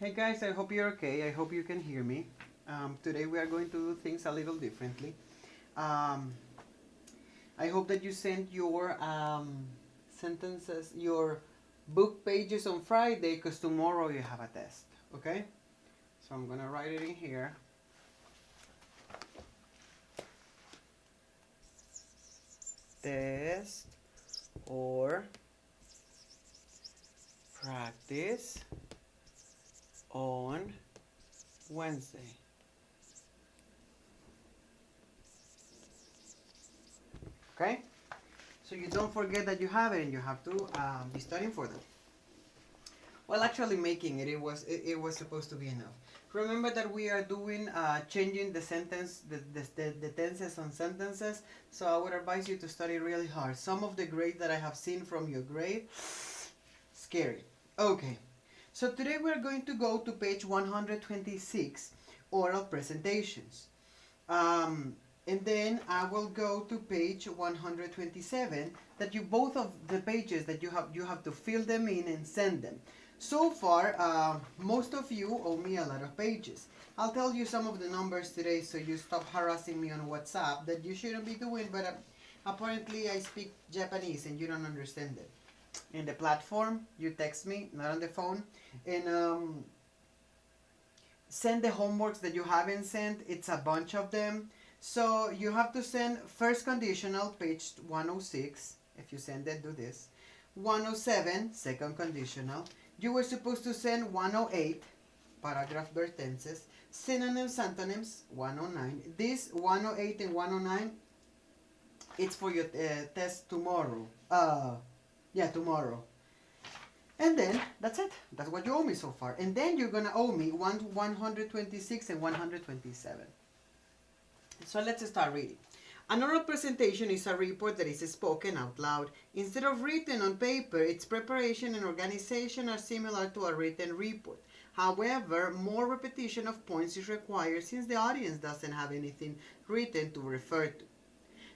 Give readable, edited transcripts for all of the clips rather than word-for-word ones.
Hey guys, I hope you're okay. I hope you can hear me. Today we are going to do things a little differently. Um, I hope that you sent your sentences, your book pages on Friday because tomorrow you have a test. Okay? So I'm gonna write it in here. Test or practice on Wednesday. Okay? So you don't forget that you have it and you have to be studying for them. Well, actually making it, it was supposed to be enough. Remember that we are doing changing the sentence, the tenses on sentences. So I would advise you to study really hard. Some of the grades that I have seen from your grade, scary. Okay. So today we're going to go to page 126, oral presentations. And then I will go to page 127, that you both of the pages that you have to fill them in and send them. So far, most of you owe me a lot of pages. I'll tell you some of the numbers today so you stop harassing me on WhatsApp that you shouldn't be doing, but apparently I speak Japanese and you don't understand it. In the platform, you text me, not on the phone, and send the homeworks that you haven't sent. It's a bunch of them. So you have to send first conditional, page 106. If you send it, do this. 107, second conditional. You were supposed to send 108, paragraph verb tenses. Synonyms, antonyms, 109. This 108 and 109, it's for your test tomorrow. Tomorrow. And then, that's it. That's what you owe me so far. And then you're going to owe me 126 and 127. So let's start reading. An oral presentation is a report that is spoken out loud. Instead of written on paper, its preparation and organization are similar to a written report. However, more repetition of points is required since the audience doesn't have anything written to refer to.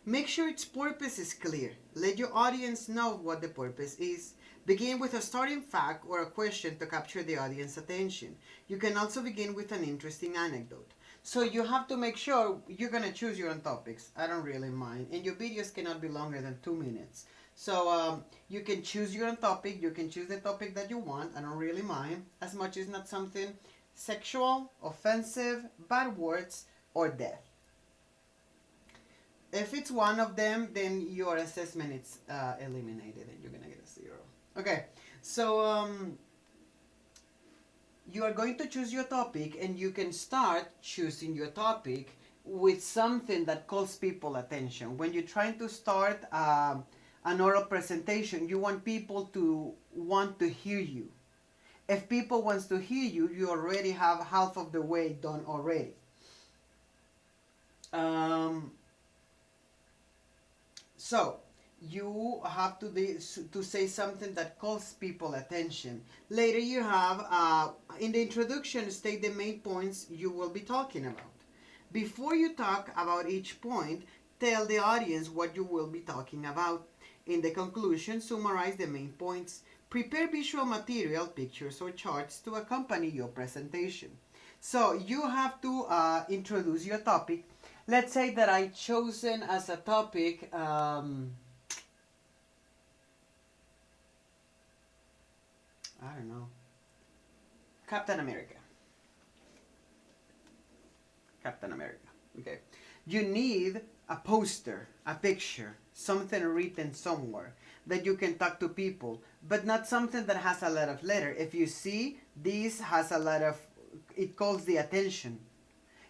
Make sure its purpose is clear. Let your audience know what the purpose is. Begin with a starting fact or a question to capture the audience's attention. You can also begin with an interesting anecdote. So you have to make sure you're going to choose your own topics. I don't really mind. And your videos cannot be longer than 2 minutes. So you can choose your own topic. You can choose the topic that you want. I don't really mind. As much as not something sexual, offensive, bad words, or death. If it's one of them, then your assessment is eliminated and you're going to get a 0. Okay, so you are going to choose your topic and you can start choosing your topic with something that calls people attention. When you're trying to start an oral presentation, you want people to want to hear you. If people wants to hear you, you already have half of the way done already. So you have to say something that calls people attention. Later you have, in the introduction, state the main points you will be talking about. Before you talk about each point, tell the audience what you will be talking about. In the conclusion, summarize the main points. Prepare visual material, pictures or charts to accompany your presentation. So you have to introduce your topic. Let's say that I chosen as a topic I don't know, Captain America. Captain America. Okay. You need a poster, a picture, something written somewhere that you can talk to people, but not something that has a lot of letter. If you see, this has a lot of, it calls the attention.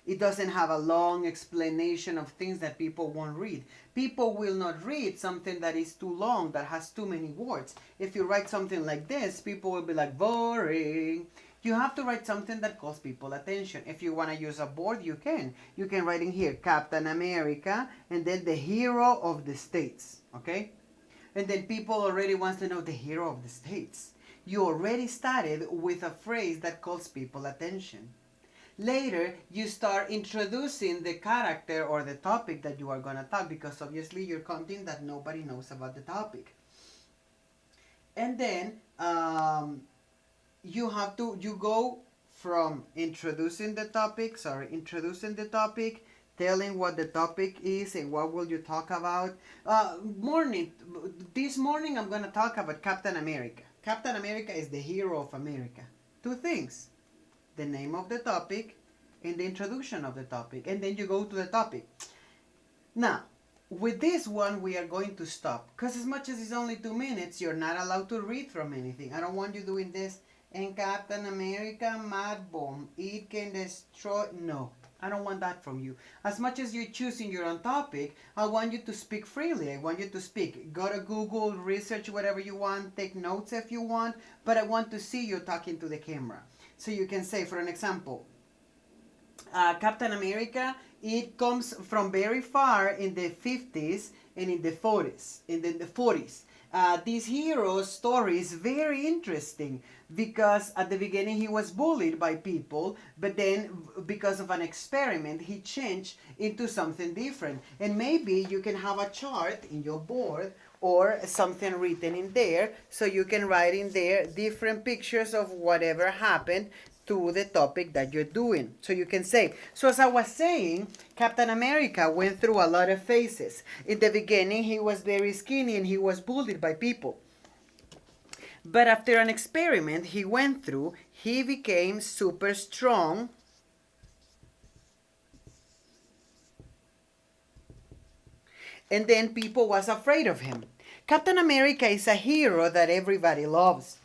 It doesn't have a long explanation of things that people won't read. People will not read something that is too long, that has too many words. If you write something like this, people will be like, boring. You have to write something that calls people attention. If you want to use a board, you can. You can write in here, Captain America, and then the hero of the States, okay? And then people already want to know the hero of the States. You already started with a phrase that calls people attention. Later, you start introducing the character or the topic that you are going to talk, because obviously you're counting that nobody knows about the topic. And then you go from introducing the topic, telling what the topic is and what will you talk about. This morning I'm going to talk about Captain America. Captain America is the hero of America. Two things: the name of the topic and the introduction of the topic, and then you go to the topic. Now, with this one, we are going to stop, because as much as it's only 2 minutes, you're not allowed to read from anything. I don't want you doing this. And Captain America, mad bomb, it can destroy. No, I don't want that from you. As much as you're choosing your own topic, I want you to speak freely. I want you to speak. Go to Google, research whatever you want, take notes if you want, but I want to see you talking to the camera. So you can say, for an example, Captain America, it comes from very far in the 50s and in the 40s. This hero's story is very interesting because at the beginning he was bullied by people, but then because of an experiment he changed into something different. And maybe you can have a chart in your board or something written in there, so you can write in there different pictures of whatever happened to the topic that you're doing. So you can say, so as I was saying, Captain America went through a lot of phases. In the beginning, he was very skinny and he was bullied by people. But after an experiment he went through, he became super strong. And then people was afraid of him. Captain America is a hero that everybody loves.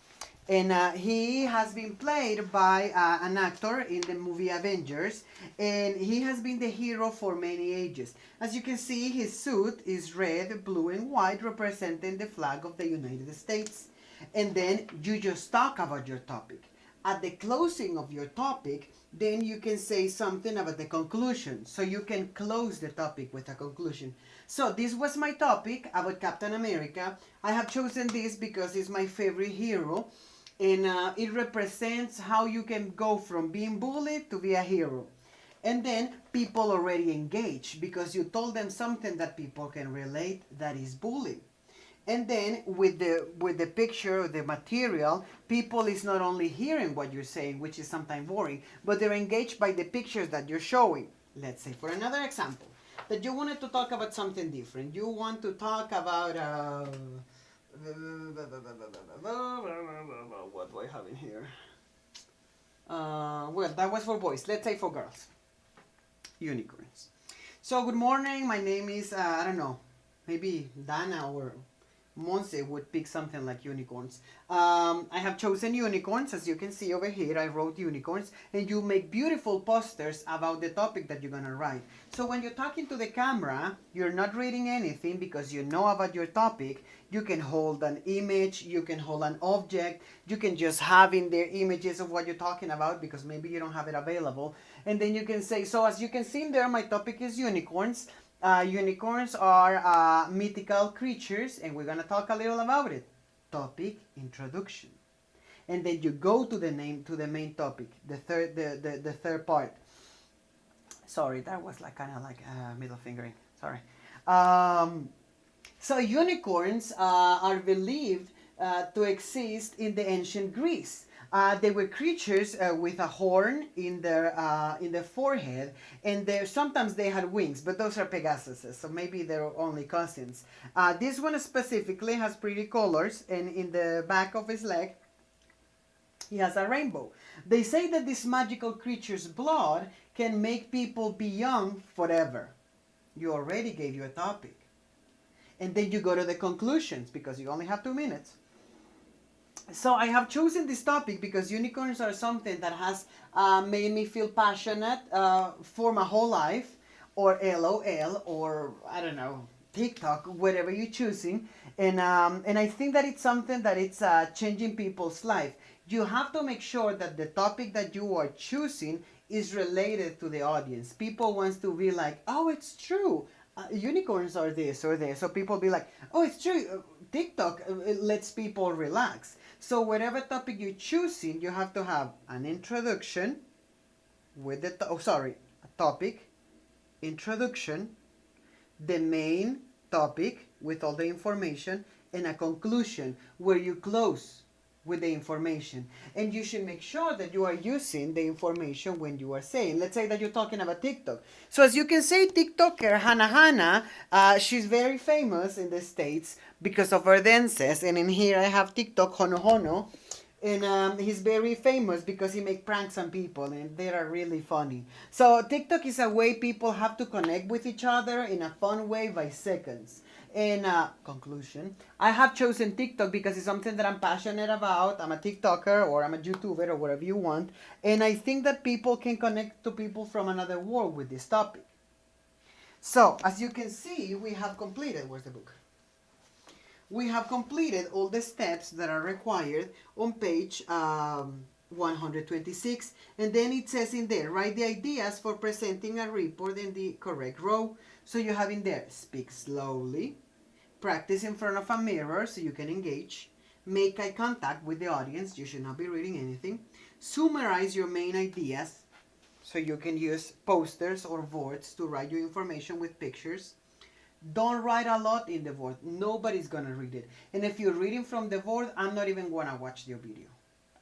And he has been played by an actor in the movie Avengers. And he has been the hero for many ages. As you can see, his suit is red, blue, and white, representing the flag of the United States. And then you just talk about your topic. At the closing of your topic, then you can say something about the conclusion. So you can close the topic with a conclusion. So this was my topic about Captain America. I have chosen this because it's my favorite hero. And it represents how you can go from being bullied to be a hero. And then people already engage because you told them something that people can relate, that is bullying. And then with the picture, the material, people is not only hearing what you're saying, which is sometimes boring, but they're engaged by the pictures that you're showing. Let's say, for another example, that you wanted to talk about something different. You want to talk about... what do I have in here? Well, that was for boys. Let's say for girls. Unicorns. So, good morning. My name is, I don't know, maybe Dana or Monse would pick something like unicorns. I have chosen unicorns. As you can see over here, I wrote unicorns. And you make beautiful posters about the topic that you're going to write. So when you're talking to the camera, you're not reading anything because you know about your topic. You can hold an image. You can hold an object. You can just have in there images of what you're talking about because maybe you don't have it available. And then you can say, so as you can see in there, my topic is unicorns. Unicorns are mythical creatures, and we're going to talk a little about it. Topic, introduction. And then you go to the main topic, the third part. Sorry, that was like kind of like middle fingering. Sorry. So unicorns are believed to exist in the ancient Greece. They were creatures with a horn in their forehead, and sometimes they had wings, but those are Pegasuses, so maybe they're only cousins. This one specifically has pretty colors, and in the back of his leg, he has a rainbow. They say that this magical creature's blood can make people be young forever. You already gave your topic. And then you go to the conclusions, because you only have 2 minutes. So I have chosen this topic because unicorns are something that has made me feel passionate for my whole life, or LOL, or I don't know, TikTok, whatever you're choosing. And I think that it's something that it's changing people's life. You have to make sure that the topic that you are choosing is related to the audience. People want to be like, oh, it's true. Unicorns are this or this. So people be like, oh, it's true. TikTok lets people relax. So whatever topic you're choosing, you have to have an introduction with the, a topic, introduction, the main topic with all the information, and a conclusion where you close with the information. And you should make sure that you are using the information when you are saying. Let's say that you're talking about TikTok. So as you can say, TikToker Hannah, she's very famous in the States because of her dances. And in here I have TikTok Hono. And he's very famous because he make pranks on people and they are really funny. So TikTok is a way people have to connect with each other in a fun way by seconds. In conclusion, I have chosen TikTok because it's something that I'm passionate about. I'm a TikToker or I'm a YouTuber or whatever you want. And I think that people can connect to people from another world with this topic. So as you can see, we have completed, where's the book? We have completed all the steps that are required on page 126. And then it says in there, write the ideas for presenting a report in the correct row. So you have in there, speak slowly, practice in front of a mirror so you can engage, make eye contact with the audience, you should not be reading anything, summarize your main ideas, so you can use posters or boards to write your information with pictures. Don't write a lot in the board. Nobody's gonna read it. And if you're reading from the board, I'm not even gonna watch your video.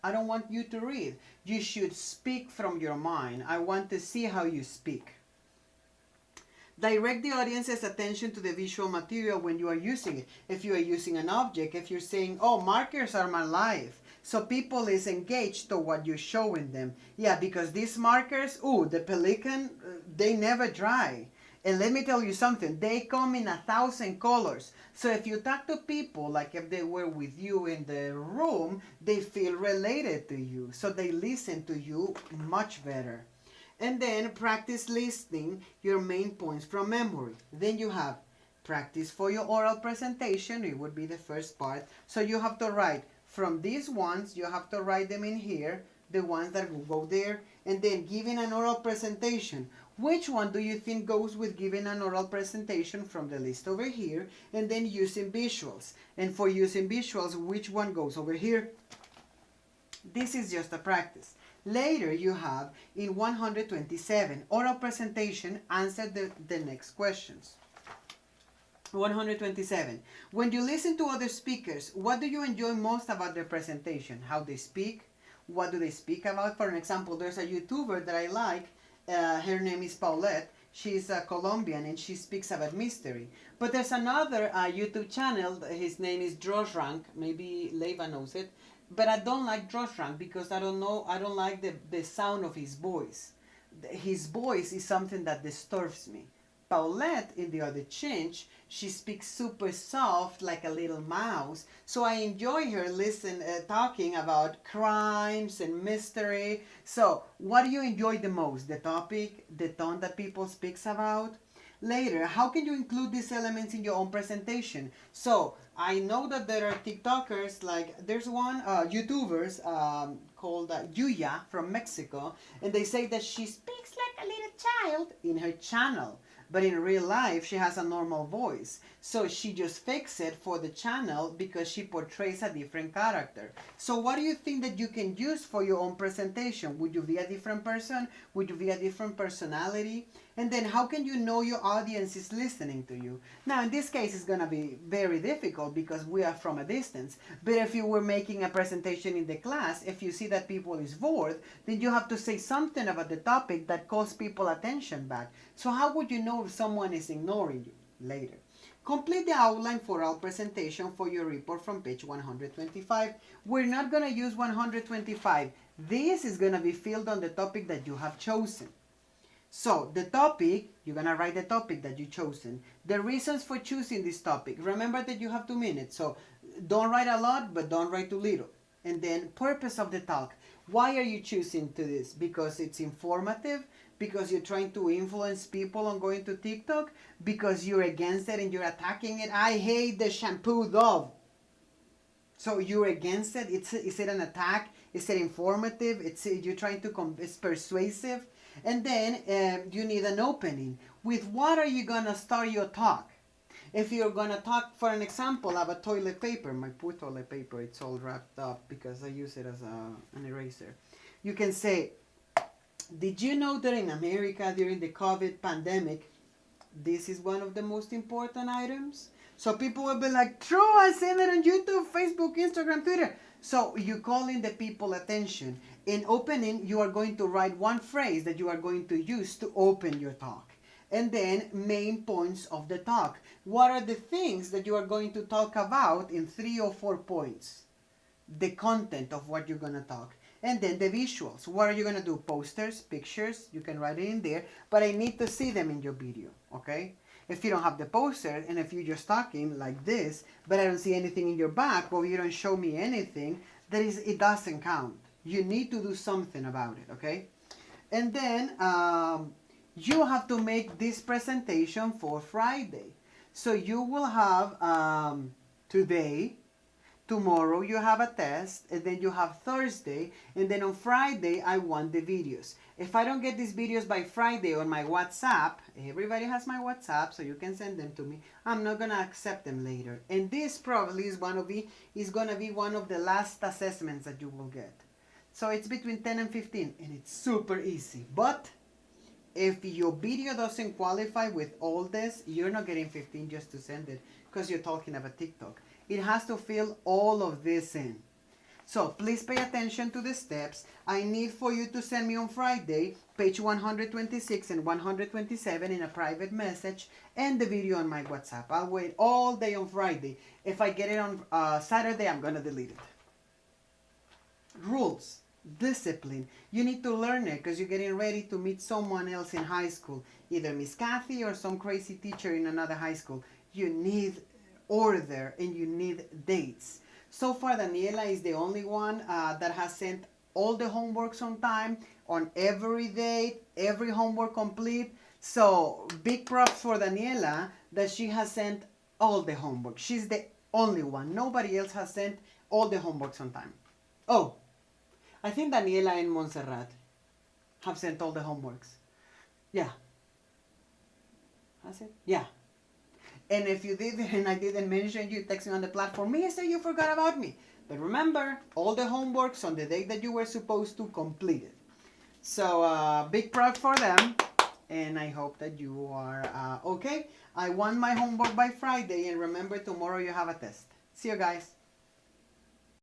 I don't want you to read. You should speak from your mind. I want to see how you speak. Direct the audience's attention to the visual material when you are using it. If you are using an object, if you're saying, oh, markers are my life. So people is engaged to what you're showing them. Yeah, because these markers, the pelican, they never dry. And let me tell you something, they come in 1,000 colors. So if you talk to people, like if they were with you in the room, they feel related to you. So they listen to you much better. And then practice listing your main points from memory. Then you have practice for your oral presentation. It would be the first part. So you have to write from these ones, you have to write them in here, the ones that will go there. And then giving an oral presentation. Which one do you think goes with giving an oral presentation from the list over here? And then using visuals. And for using visuals, which one goes over here? This is just a practice. Later you have in 127, oral presentation, answer the next questions. 127. When you listen to other speakers, what do you enjoy most about their presentation? How they speak? What do they speak about? For an example, there's a YouTuber that I like. Her name is Paulette. She's a Colombian and she speaks about mystery. But there's another YouTube channel. His name is Drosrank. Maybe Leiva knows it. But I don't like Drosrank because I don't like the sound of his voice. His voice is something that disturbs me. Paulette, in the other change, she speaks super soft like a little mouse. So I enjoy her talking about crimes and mystery. So what do you enjoy the most? The topic, the tone that people speaks about? Later, how can you include these elements in your own presentation? So I know that there are TikTokers, like there's one YouTubers called Yuya from Mexico, and they say that she speaks like a little child in her channel. But in real life, she has a normal voice. So she just fixed it for the channel because she portrays a different character. So what do you think that you can use for your own presentation? Would you be a different person? Would you be a different personality? And then how can you know your audience is listening to you? Now, in this case, it's going to be very difficult because we are from a distance. But if you were making a presentation in the class, if you see that people is bored, then you have to say something about the topic that calls people attention back. So how would you know if someone is ignoring you? Later. Complete the outline for our presentation for your report from page 125. We're not going to use 125. This is going to be filled on the topic that you have chosen. So the topic, you're going to write the topic that you've chosen. The reasons for choosing this topic. Remember that you have 2 minutes. So don't write a lot, but don't write too little. And then purpose of the talk. Why are you choosing to this? Because it's informative? Because you're trying to influence people on going to TikTok? Because you're against it and you're attacking it? I hate the shampoo Dove. So you're against it? Is it an attack? Is it informative? You're trying to it's persuasive? And then you need an opening. With what are you going to start your talk? If you're going to talk, for an example, about toilet paper, my poor toilet paper, it's all wrapped up because I use it as an eraser. You can say, did you know that in America during the COVID pandemic, this is one of the most important items? So people will be like, true, I seen it on YouTube, Facebook, Instagram, Twitter. So you call in the people attention. In opening, you are going to write one phrase that you are going to use to open your talk. And then main points of the talk. What are the things that you are going to talk about in 3 or 4 points? The content of what you're going to talk. And then the visuals. What are you going to do? Posters, pictures, you can write it in there, but I need to see them in your video, okay? If you don't have the poster and if you're just talking like this, but I don't see anything in your back or you don't show me anything, it doesn't count. You need to do something about it, okay? And then you have to make this presentation for Friday. So you will have today, tomorrow you have a test, and then you have Thursday, and then on Friday I want the videos. If I don't get these videos by Friday on my WhatsApp, everybody has my WhatsApp, so you can send them to me. I'm not gonna accept them later. And this probably is gonna be one of the last assessments that you will get. So it's between 10 and 15, and it's super easy. But if your video doesn't qualify with all this, you're not getting 15 just to send it because you're talking about TikTok. It has to fill all of this in. So please pay attention to the steps. I need for you to send me on Friday page 126 and 127 in a private message and the video on my WhatsApp. I'll wait all day on Friday. If I get it on Saturday, I'm going to delete it. Rules. Discipline. You need to learn it because you're getting ready to meet someone else in high school. Either Miss Kathy or some crazy teacher in another high school. You need order and you need dates. So far, Daniela is the only one that has sent all the homeworks on time, on every date, every homework complete. So big props for Daniela that she has sent all the homework. She's the only one. Nobody else has sent all the homeworks on time. Oh, I think Daniela and Montserrat have sent all the homeworks. Yeah. Has it? Yeah. And if you did and I didn't mention you, text me on the platform, Mister, you forgot about me. But remember, all the homeworks on the day that you were supposed to complete it. So big props for them. And I hope that you are okay. I want my homework by Friday. And remember, tomorrow you have a test. See you guys.